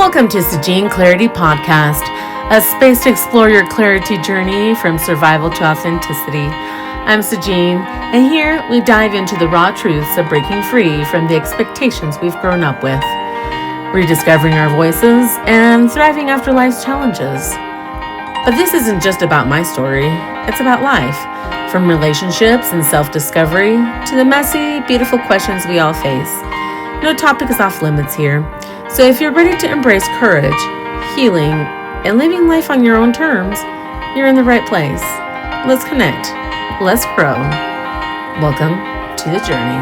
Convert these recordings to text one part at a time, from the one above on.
Welcome to Sajine Clarity Podcast, a space to explore your clarity journey from survival to authenticity. I'm Sajine, and here we dive into the raw truths of breaking free from the expectations we've grown up with, rediscovering our voices, and thriving after life's challenges. But this isn't just about my story, it's about life, from relationships and self-discovery to the messy, beautiful questions we all face. No topic is off limits here. So if you're ready to embrace courage, healing, and living life on your own terms, you're in the right place. Let's connect. Let's grow. Welcome to the journey.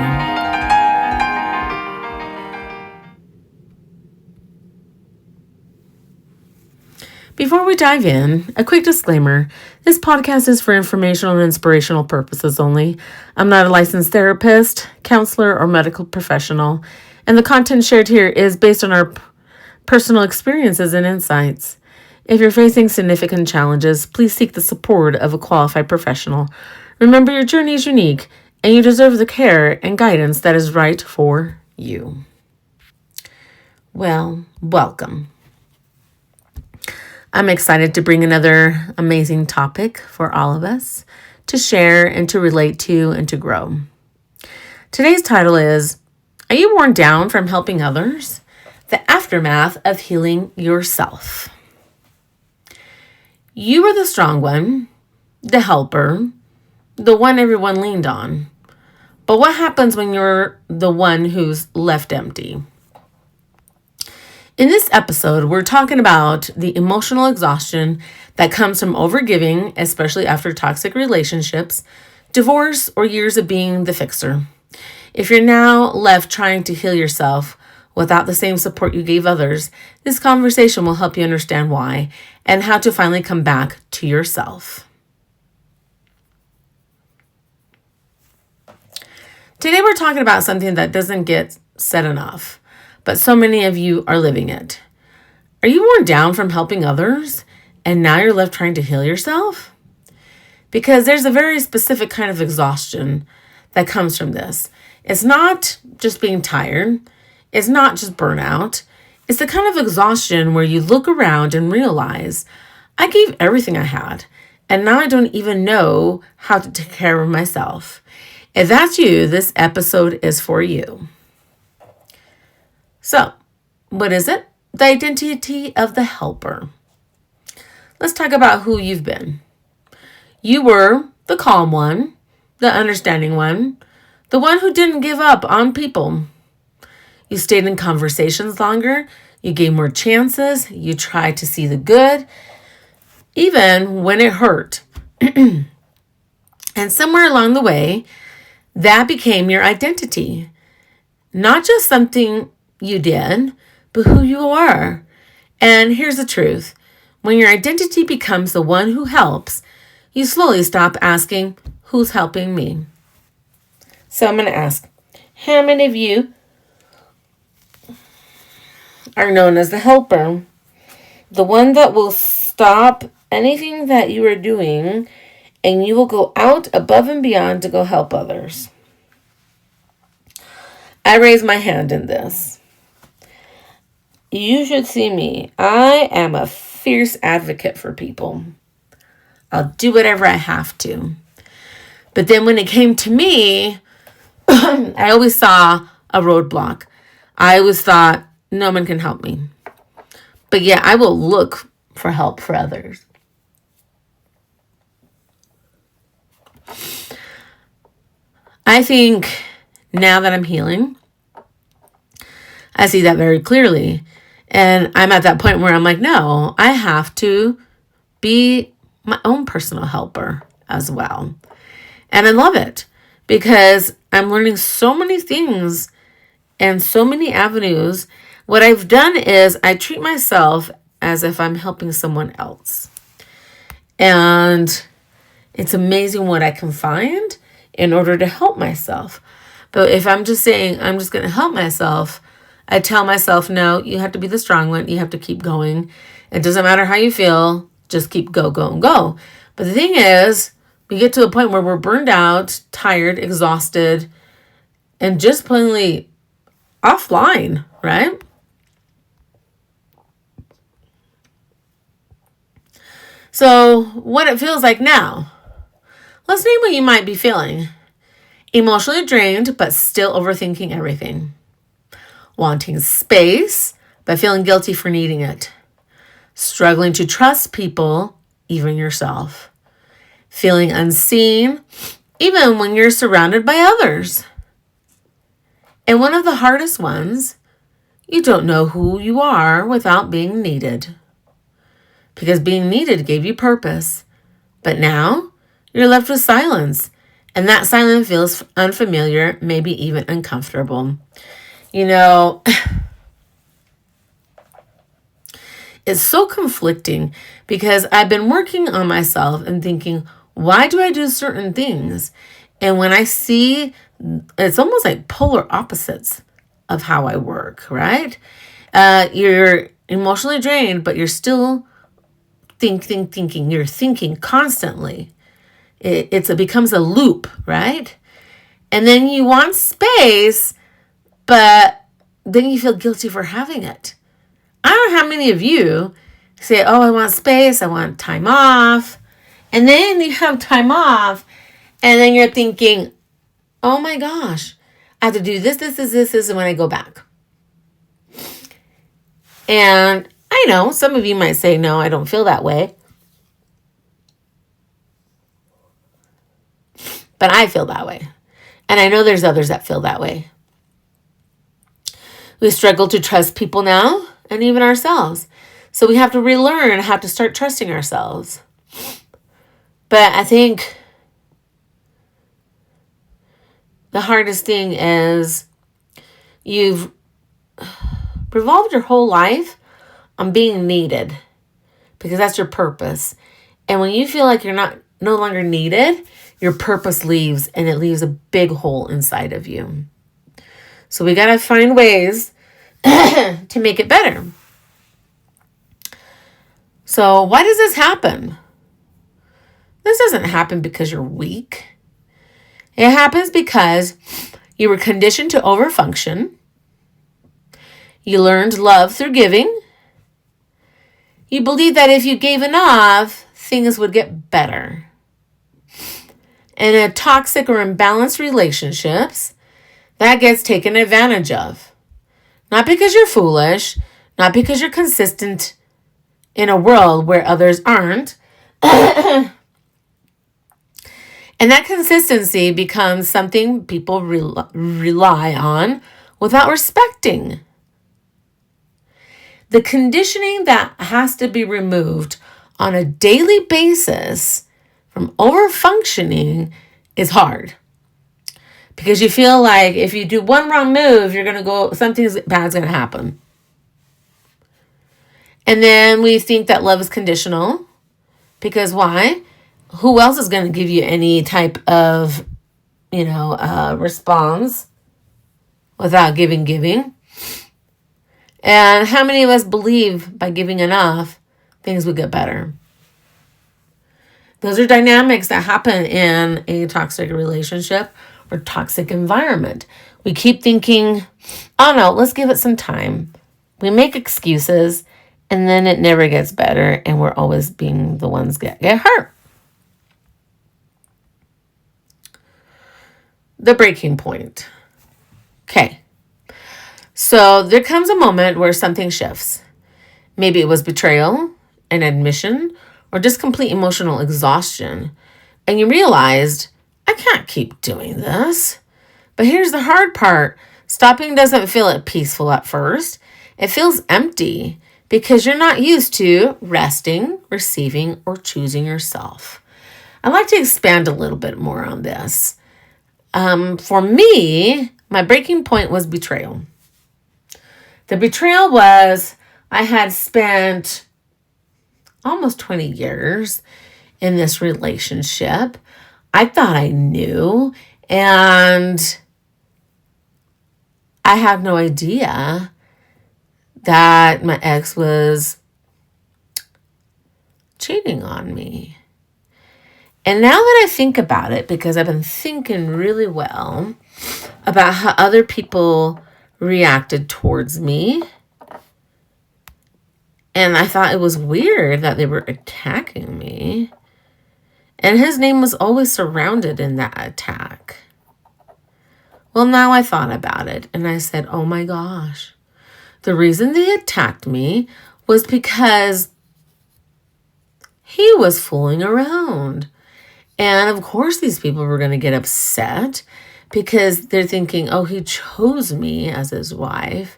Before we dive in, a quick disclaimer. This podcast is for informational and inspirational purposes only. I'm not a licensed therapist, counselor, or medical professional, and the content shared here is based on our personal experiences and insights. If you're facing significant challenges, please seek the support of a qualified professional. Remember, your journey is unique, and you deserve the care and guidance that is right for you. Well, welcome. I'm excited to bring another amazing topic for all of us to share and to relate to and to grow. Today's title is, Are you worn down from helping others? The aftermath of healing yourself. You were the strong one, the helper, the one everyone leaned on. But what happens when you're the one who's left empty? In this episode, we're talking about the emotional exhaustion that comes from overgiving, especially after toxic relationships, divorce, or years of being the fixer. If you're now left trying to heal yourself without the same support you gave others, this conversation will help you understand why and how to finally come back to yourself. Today we're talking about something that doesn't get said enough, but so many of you are living it. Are you worn down from helping others and now you're left trying to heal yourself? Because there's a very specific kind of exhaustion that comes from this. It's not just being tired. It's not just burnout. It's the kind of exhaustion where you look around and realize, I gave everything I had, and now I don't even know how to take care of myself. If that's you, this episode is for you. So, what is it? The identity of the helper. Let's talk about who you've been. You were the calm one, the understanding one, the one who didn't give up on people. You stayed in conversations longer, you gave more chances, you tried to see the good, even when it hurt. And somewhere along the way, that became your identity. Not just something you did, but who you are. And here's the truth. When your identity becomes the one who helps, you slowly stop asking, who's helping me? So I'm going to ask, how many of you are known as the helper? The one that will stop anything that you are doing and you will go out above and beyond to go help others. I raise my hand in this. You should see me. I am a fierce advocate for people. I'll do whatever I have to. But then when it came to me, I always saw a roadblock. I always thought, no one can help me. But yeah, I will look for help for others. I think now that I'm healing, I see that very clearly. And I'm at that point where I'm like, no, I have to be my own personal helper as well. And I love it because I'm learning so many things and so many avenues. What I've done is I treat myself as if I'm helping someone else. And it's amazing what I can find in order to help myself. But if I'm just saying, I'm just going to help myself, I tell myself, no, you have to be the strong one. You have to keep going. It doesn't matter how you feel. Just keep go. But the thing is, we get to a point where we're burned out, tired, exhausted, and just plainly offline, right? So what it feels like now. Let's name what you might be feeling. Emotionally drained, but still overthinking everything. Wanting space, but feeling guilty for needing it. Struggling to trust people, even yourself. Feeling unseen, even when you're surrounded by others. And one of the hardest ones, you don't know who you are without being needed. Because being needed gave you purpose. But now, you're left with silence. And that silence feels unfamiliar, maybe even uncomfortable. You know, it's so conflicting because I've been working on myself and thinking, why do I do certain things? And when I see, it's almost like polar opposites of how I work, right? You're emotionally drained, but you're still thinking. You're thinking constantly. It becomes a loop, right? And then you want space, but then you feel guilty for having it. I don't know how many of you say, oh, I want space, I want time off. And then you have time off, and then you're thinking, oh my gosh, I have to do this when I go back. And I know some of you might say, no, I don't feel that way. But I feel that way. And I know there's others that feel that way. We struggle to trust people now and even ourselves. So we have to relearn how to start trusting ourselves. But I think the hardest thing is you've revolved your whole life on being needed because that's your purpose. And when you feel like you're no longer needed, your purpose leaves and it leaves a big hole inside of you. So we got to find ways to make it better. So why does this happen? This doesn't happen because you're weak. It happens because you were conditioned to overfunction. You learned love through giving. You believed that if you gave enough, things would get better. And in toxic or imbalanced relationships, that gets taken advantage of. Not because you're foolish, not because you're consistent in a world where others aren't. And that consistency becomes something people rely on without respecting. The conditioning that has to be removed on a daily basis from overfunctioning is hard. Because you feel like if you do one wrong move, something bad's going to happen. And then we think that love is conditional. Because why? Who else is going to give you any type of, response without giving? And how many of us believe by giving enough, things would get better? Those are dynamics that happen in a toxic relationship or toxic environment. We keep thinking, oh no, let's give it some time. We make excuses and then it never gets better and we're always being the ones that get hurt. The breaking point. Okay. So there comes a moment where something shifts. Maybe it was betrayal, an admission, or just complete emotional exhaustion. And you realized, I can't keep doing this. But here's the hard part. Stopping doesn't feel peaceful at first. It feels empty because you're not used to resting, receiving, or choosing yourself. I'd like to expand a little bit more on this. For me, my breaking point was betrayal. The betrayal was I had spent almost 20 years in this relationship. I thought I knew, and I had no idea that my ex was cheating on me. And now that I think about it, because I've been thinking really well about how other people reacted towards me, And I thought it was weird that they were attacking me. And his name was always surrounded in that attack. Well, now I thought about it and I said, oh my gosh. The reason they attacked me was because he was fooling around. And of course, these people were going to get upset because they're thinking, oh, he chose me as his wife.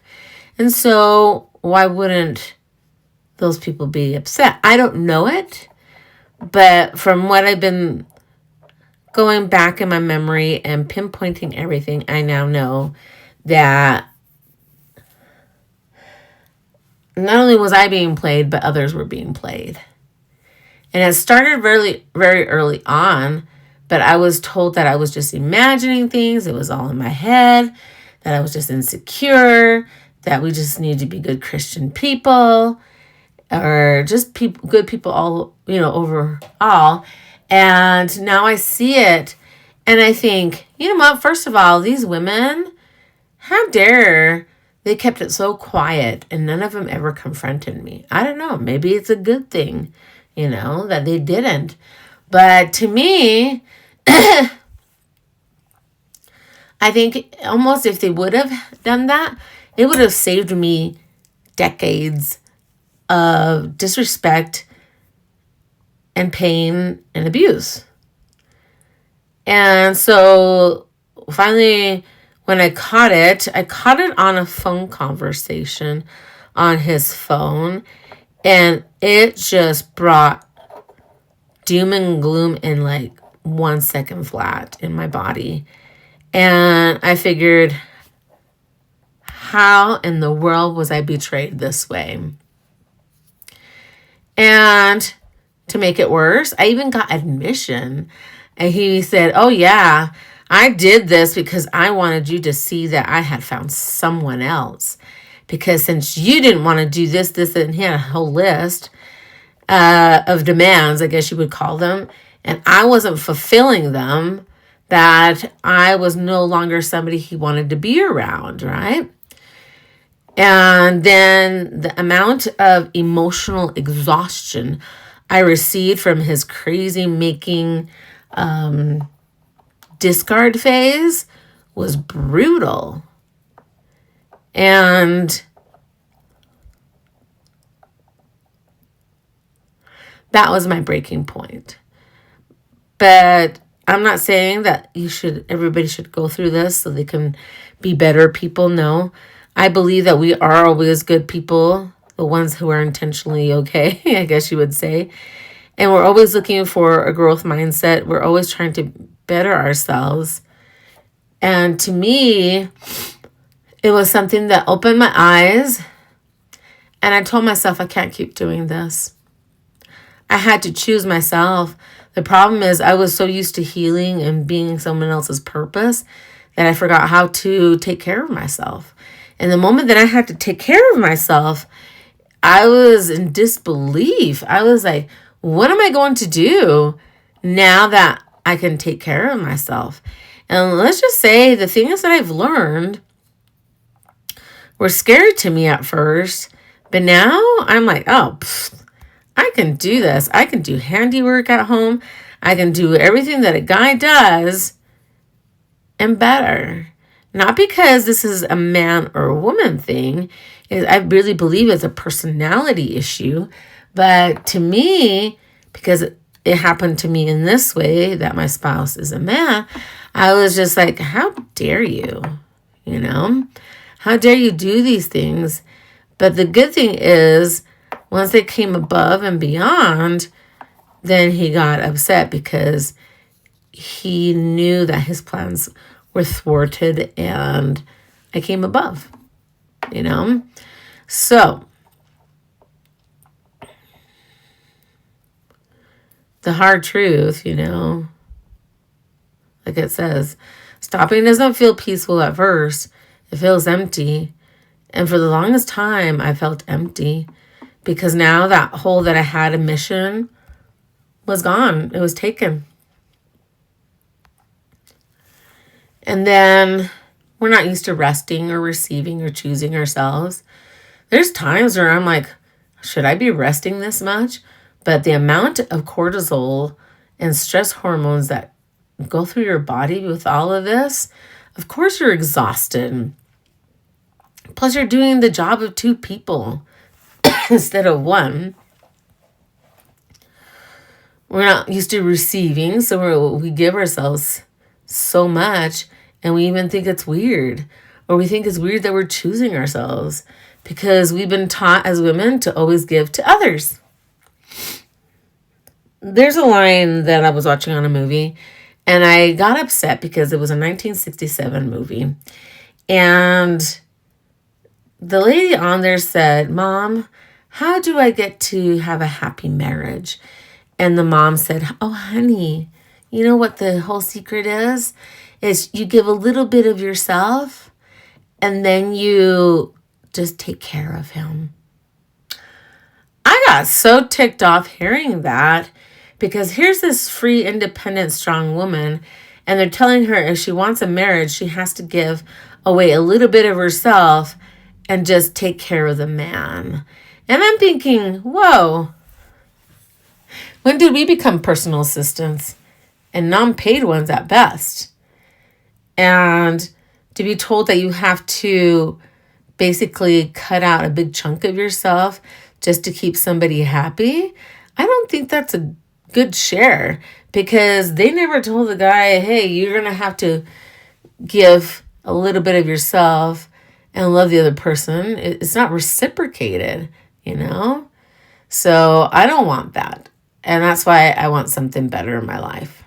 And so why wouldn't those people be upset? I don't know it. But from what I've been going back in my memory and pinpointing everything, I now know that not only was I being played, but others were being played. And it started very, very early on, but I was told that I was just imagining things. It was all in my head, that I was just insecure, that we just need to be good Christian people, or just people, good people all, overall. And now I see it and I think, you know what? First of all, these women, how dare they kept it so quiet and none of them ever confronted me. I don't know. Maybe it's a good thing, that they didn't. But to me, I think almost if they would have done that, it would have saved me decades of disrespect and pain and abuse. And so finally, when I caught it on a phone conversation on his phone, and it just brought doom and gloom in like 1 second flat in my body. And I figured, how in the world was I betrayed this way? And to make it worse, I even got admission. And he said, oh yeah, I did this because I wanted you to see that I had found someone else. Because since you didn't want to do this, and he had a whole list of demands, I guess you would call them, and I wasn't fulfilling them, that I was no longer somebody he wanted to be around, right? And then the amount of emotional exhaustion I received from his crazy making discard phase was brutal. And that was my breaking point. But I'm not saying that everybody should go through this so they can be better people. No, I believe that we are always good people, the ones who are intentionally okay, I guess you would say. And we're always looking for a growth mindset. We're always trying to better ourselves. And to me, it was something that opened my eyes. And I told myself, I can't keep doing this. I had to choose myself. The problem is I was so used to healing and being someone else's purpose that I forgot how to take care of myself. And the moment that I had to take care of myself, I was in disbelief. I was like, what am I going to do now that I can take care of myself? And let's just say the things that I've learned were scary to me at first, but now I'm like, oh, I can do this. I can do handiwork at home. I can do everything that a guy does and better. Not because this is a man or a woman thing. I really believe it's a personality issue. But to me, because it happened to me in this way, that my spouse is a man, I was just like, how dare you? How dare you do these things? But the good thing is, once they came above and beyond, then he got upset because he knew that his plans were thwarted and I came above, So, the hard truth, like it says, stopping doesn't feel peaceful at first. It feels empty. And for the longest time, I felt empty because now that hole that I had, a mission, was gone. It was taken. And then we're not used to resting or receiving or choosing ourselves. There's times where I'm like, should I be resting this much? But the amount of cortisol and stress hormones that go through your body with all of this, of course you're exhausted. Plus you're doing the job of two people instead of one. We're not used to receiving, so we give ourselves so much, and we even think it's weird. Or we think it's weird that we're choosing ourselves because we've been taught as women to always give to others. There's a line that I was watching on a movie, and I got upset because it was a 1967 movie. And the lady on there said, "Mom, how do I get to have a happy marriage?" And the mom said, "Oh, honey, you know what the whole secret is? Is you give a little bit of yourself and then you just take care of him." I got so ticked off hearing that because here's this free, independent, strong woman, and they're telling her if she wants a marriage, she has to give away a little bit of herself and just take care of the man. And I'm thinking, whoa, when did we become personal assistants and non-paid ones at best? And to be told that you have to basically cut out a big chunk of yourself just to keep somebody happy, I don't think that's a good share, because they never told the guy, hey, you're going to have to give a little bit of yourself and love the other person. It's not reciprocated, you know? So I don't want that. And that's why I want something better in my life.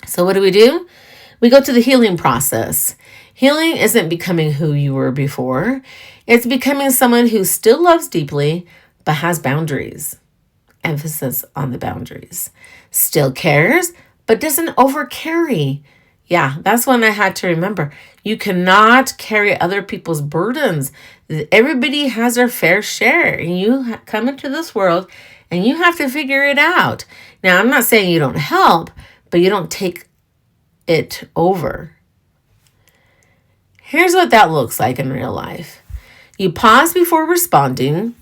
So what do? We go to the healing process. Healing isn't becoming who you were before. It's becoming someone who still loves deeply, but has boundaries. Emphasis on the boundaries. Still cares, but doesn't overcarry. Yeah, that's one I had to remember. You cannot carry other people's burdens. Everybody has their fair share. And you come into this world and you have to figure it out. Now, I'm not saying you don't help, but you don't take it over. Here's what that looks like in real life. You pause before responding.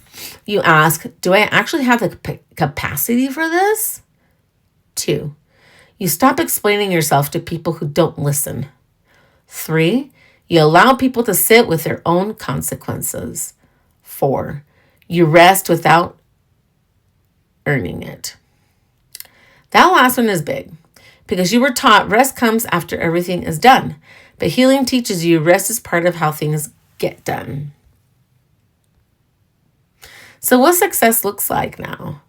You ask, do I actually have the capacity for this? 2, you stop explaining yourself to people who don't listen. 3, you allow people to sit with their own consequences. 4, you rest without earning it. That last one is big because you were taught rest comes after everything is done. But healing teaches you rest is part of how things get done. So what success looks like now?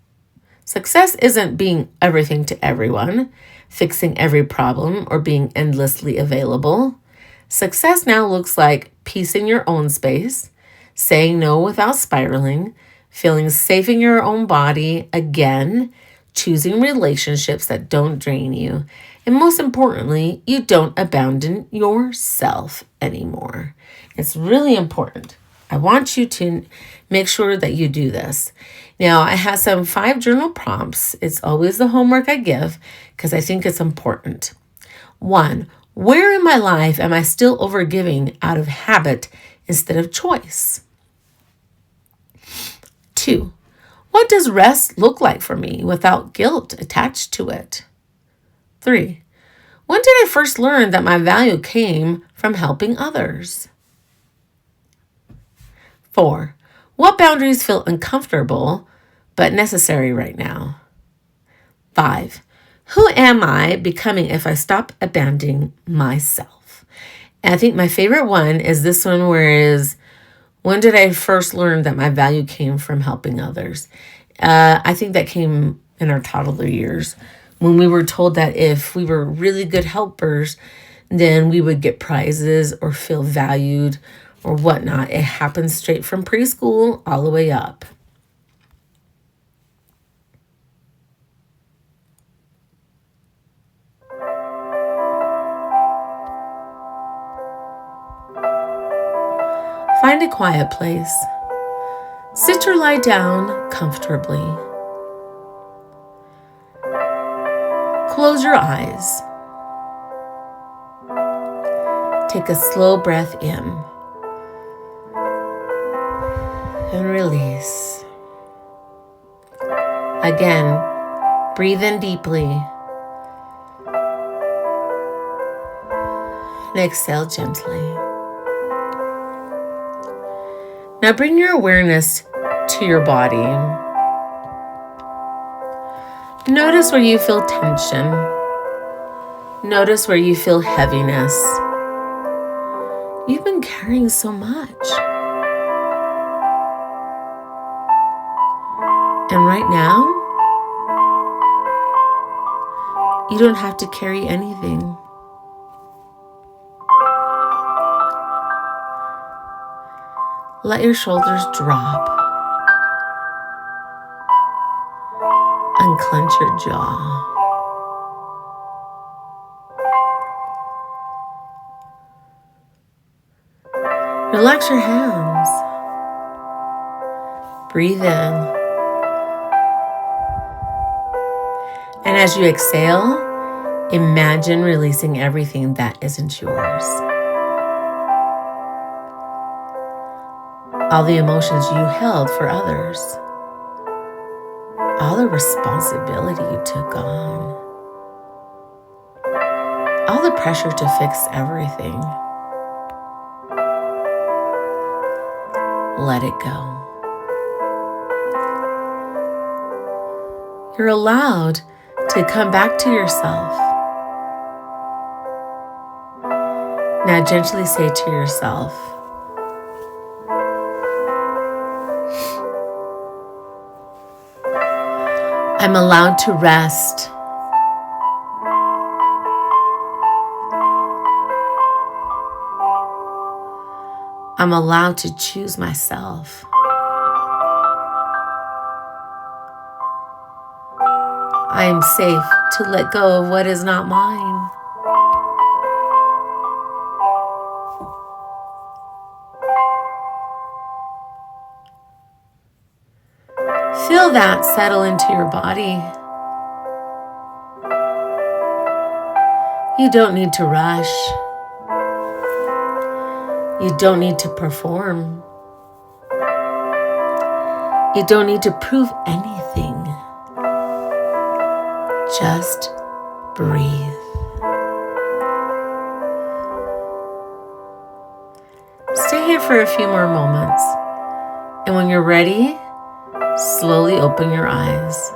Success isn't being everything to everyone, fixing every problem, or being endlessly available. Success now looks like peace in your own space, saying no without spiraling, feeling safe in your own body again, choosing relationships that don't drain you, and most importantly, you don't abandon yourself anymore. It's really important. I want you to make sure that you do this. Now, I have some 5 journal prompts. It's always the homework I give because I think it's important. 1, where in my life am I still overgiving out of habit instead of choice? 2, what does rest look like for me without guilt attached to it? 3, when did I first learn that my value came from helping others? 4, what boundaries feel uncomfortable but necessary right now? 5, who am I becoming if I stop abandoning myself? And I think my favorite one is this one, when did I first learn that my value came from helping others? I think that came in our toddler years when we were told that if we were really good helpers, then we would get prizes or feel valued or whatnot. It happens straight from preschool all the way up. Find a quiet place. Sit or lie down comfortably. Close your eyes. Take a slow breath in and release. Again, breathe in deeply and exhale gently. Now bring your awareness to your body. Notice where you feel tension. Notice where you feel heaviness. You've been carrying so much. And right now, you don't have to carry anything. Let your shoulders drop. Unclench your jaw. Relax your hands. Breathe in. And as you exhale, imagine releasing everything that isn't yours. All the emotions you held for others. All the responsibility you took on. All the pressure to fix everything. Let it go. You're allowed to come back to yourself. Now gently say to yourself, I'm allowed to rest. I'm allowed to choose myself. I am safe to let go of what is not mine. Feel that settle into your body. You don't need to rush. You don't need to perform. You don't need to prove anything. Just breathe. Stay here for a few more moments. And when you're ready, slowly open your eyes.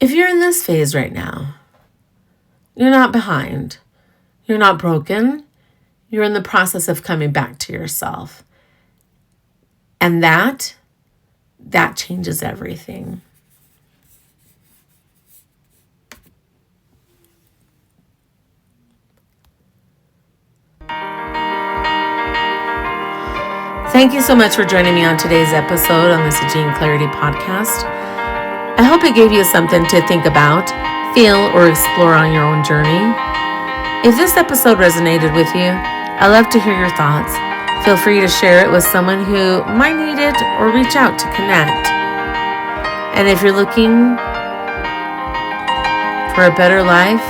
If you're in this phase right now, you're not behind. You're not broken. You're in the process of coming back to yourself. And that changes everything. Thank you so much for joining me on today's episode on the Sajine Clarity Podcast. I hope it gave you something to think about, feel, or explore on your own journey. If this episode resonated with you, I'd love to hear your thoughts. Feel free to share it with someone who might need it or reach out to connect. And if you're looking for a better life,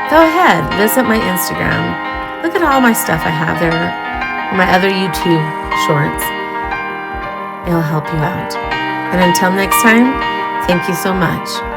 go ahead, visit my Instagram. Look at all my stuff I have there, or my other YouTube shorts. It'll help you out. And until next time, thank you so much.